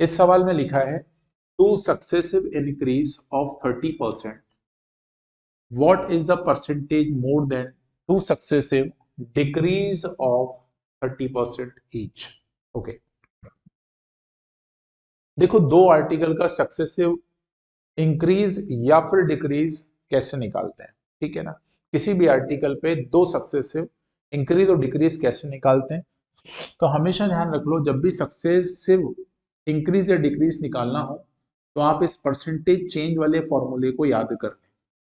इस सवाल में लिखा है to successive increase of 30%, what is the percentage more than two successive decrease of 30% each. Okay, देखो दो आर्टिकल का सक्सेसिव इंक्रीज या फिर डिक्रीज कैसे निकालते हैं, ठीक है ना। किसी भी आर्टिकल पे दो सक्सेसिव इंक्रीज और डिक्रीज कैसे निकालते हैं, तो हमेशा ध्यान रख लो जब भी सक्सेसिव इंक्रीज या डिक्रीज निकालना हो तो आप इस परसेंटेज चेंज वाले फॉर्मूले को याद कर लें।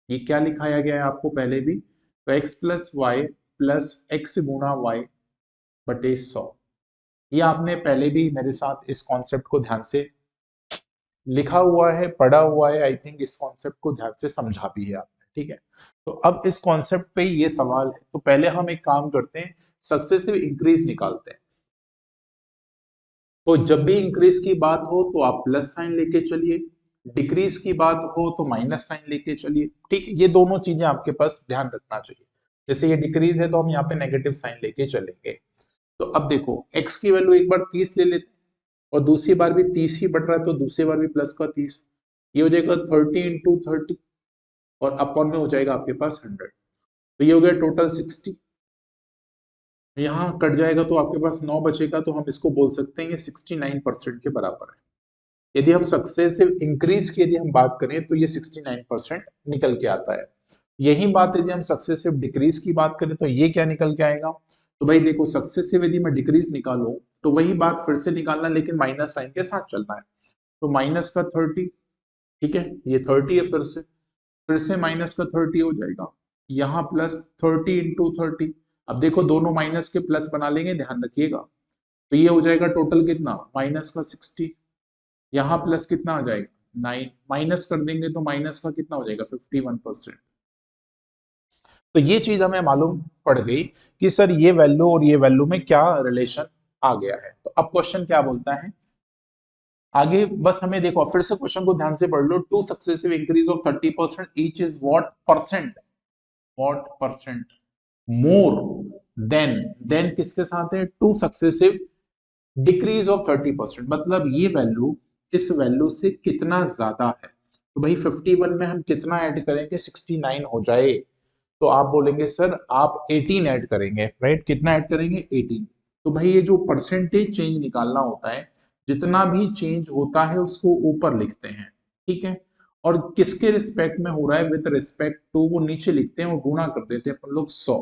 ये क्या लिखाया गया है आपको पहले भी, तो x plus y plus x गुना वाई बटे 100। ये आपने पहले भी मेरे साथ इस कॉन्सेप्ट को ध्यान से लिखा हुआ है, पढ़ा हुआ है, आई थिंक इस कॉन्सेप्ट को ध्यान से समझा भी है आपने, ठीक है। तो अब इस कॉन्सेप्ट पे ये सवाल है, तो पहले हम एक काम करते हैं, सक्सेसिव इंक्रीज निकालते हैं। तो जब भी इंक्रीज की बात हो तो आप प्लस साइन लेके चलिए, डिक्रीज की बात हो तो माइनस साइन लेके चलिए, ठीक है। ये दोनों चीजें आपके पास ध्यान रखना चाहिए। जैसे ये डिक्रीज है तो हम यहाँ पे नेगेटिव साइन लेके चलेंगे। तो अब देखो x की वैल्यू एक बार 30 ले लेते हैं और दूसरी बार भी 30 ही बढ़ रहा है, तो दूसरी बार भी प्लस का 30, ये हो जाएगा 30 इंटू 30 और अपॉन में हो जाएगा आपके पास 100, तो ये हो गया टोटल 60। यहाँ कट जाएगा तो आपके पास 9 बचेगा, तो हम इसको बोल सकते हैं ये 69% के बराबर है। यदि हम सक्सेसिव इंक्रीज की यदि हम बात करें तो ये 69% निकल के आता है। यही बात यदि हम सक्सेसिव डिक्रीज की बात करें तो ये क्या निकल के आएगा, तो भाई देखो सक्सेसिव यदि मैं डिक्रीज निकालूं तो वही बात फिर से निकालना, लेकिन माइनस साइन के साथ चलना है। तो माइनस का 30, ठीक है, ये 30 है, फिर से माइनस का 30 हो जाएगा, यहाँ प्लस 30 इंटू 30। अब देखो दोनों माइनस के प्लस बना लेंगे, ध्यान रखिएगा। तो ये हो जाएगा टोटल कितना, माइनस का 60, यहाँ प्लस कितना आ जाएगा 9, माइनस कर देंगे तो माइनस का कितना हो जाएगा 51%। तो ये चीज हमें मालूम पड़ गई कि सर ये वैल्यू और ये वैल्यू में क्या रिलेशन आ गया है। तो अब क्वेश्चन क्या बोलता है आगे, बस हमें देखो फिर से क्वेश्चन को ध्यान से पढ़ लो। Two successive increase of 30% each is what percent more than किसके साथ है, टू सक्सेसिव डिक्रीज ऑफ 30%, मतलब ये वैल्यू इस वैल्यू से कितना ज्यादा है। तो भाई 51 में हम कितना ऐड करेंगे 69 हो जाए, तो आप बोलेंगे सर आप 18 ऐड करेंगे, राइट, कितना ऐड करेंगे 18। तो भाई ये जो परसेंटेज चेंज निकालना होता है, जितना भी चेंज होता है उसको ऊपर लिखते हैं, ठीक है, और किसके रिस्पेक्ट में हो रहा है विद रिस्पेक्ट टू वो नीचे लिखते हैं और गुणा कर देते हैं अपन लोग 100।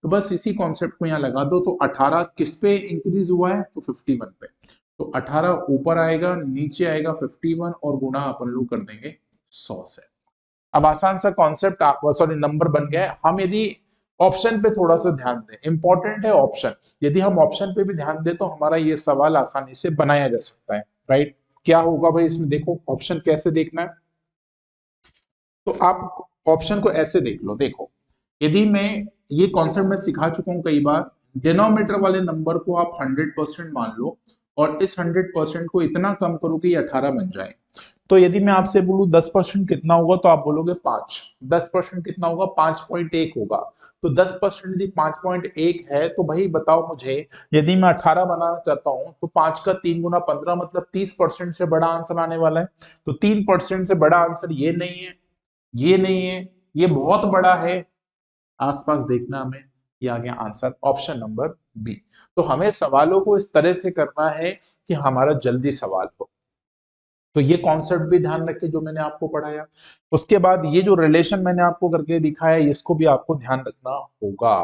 तो बस इसी कॉन्सेप्ट को यहाँ लगा दो। तो 18 किस पे इंक्रीज हुआ है, तो 51 पे, तो 18 ऊपर आएगा, नीचे आएगा 51 और गुणा अपन लोग कर देंगे 100 से। अब आसान सा कॉन्सेप्ट सॉरी नंबर बन गया है। हम यदि ऑप्शन पे थोड़ा सा ध्यान दें, इंपॉर्टेंट है ऑप्शन, यदि हम ऑप्शन पे भी ध्यान दें तो हमारा ये सवाल आसानी से बनाया जा सकता है, राइट। क्या होगा भाई इसमें, देखो ऑप्शन कैसे देखना है, तो आप ऑप्शन को ऐसे देख लो। देखो यदि मैं ये कॉन्सेप्ट में सिखा चुका हूं कई बार, डिनोमिनेटर वाले नंबर को आप 100% मान लो और इस 100% को इतना कम करो कि ये 18 बन जाए। तो यदि मैं आपसे बोलूं 10% कितना होगा, तो आप बोलोगे 5। 10% कितना होगा, 5.1 होगा। तो 10% यदि 5.1 है तो भाई बताओ मुझे, यदि मैं 18 बनाना चाहता हूं तो 5 का 3 गुना 15, मतलब 30% से बड़ा आंसर आने वाला है। तो 3% से बड़ा आंसर ये नहीं है, ये नहीं है, ये बहुत बड़ा है, आसपास देखना हमें, ये आ गया आंसर ऑप्शन नंबर बी। तो हमें सवालों को इस तरह से करना है कि हमारा जल्दी सवाल हो। तो ये कॉन्सेप्ट भी ध्यान रखें जो मैंने आपको पढ़ाया। उसके बाद ये जो रिलेशन मैंने आपको करके दिखाया इसको भी आपको ध्यान रखना होगा।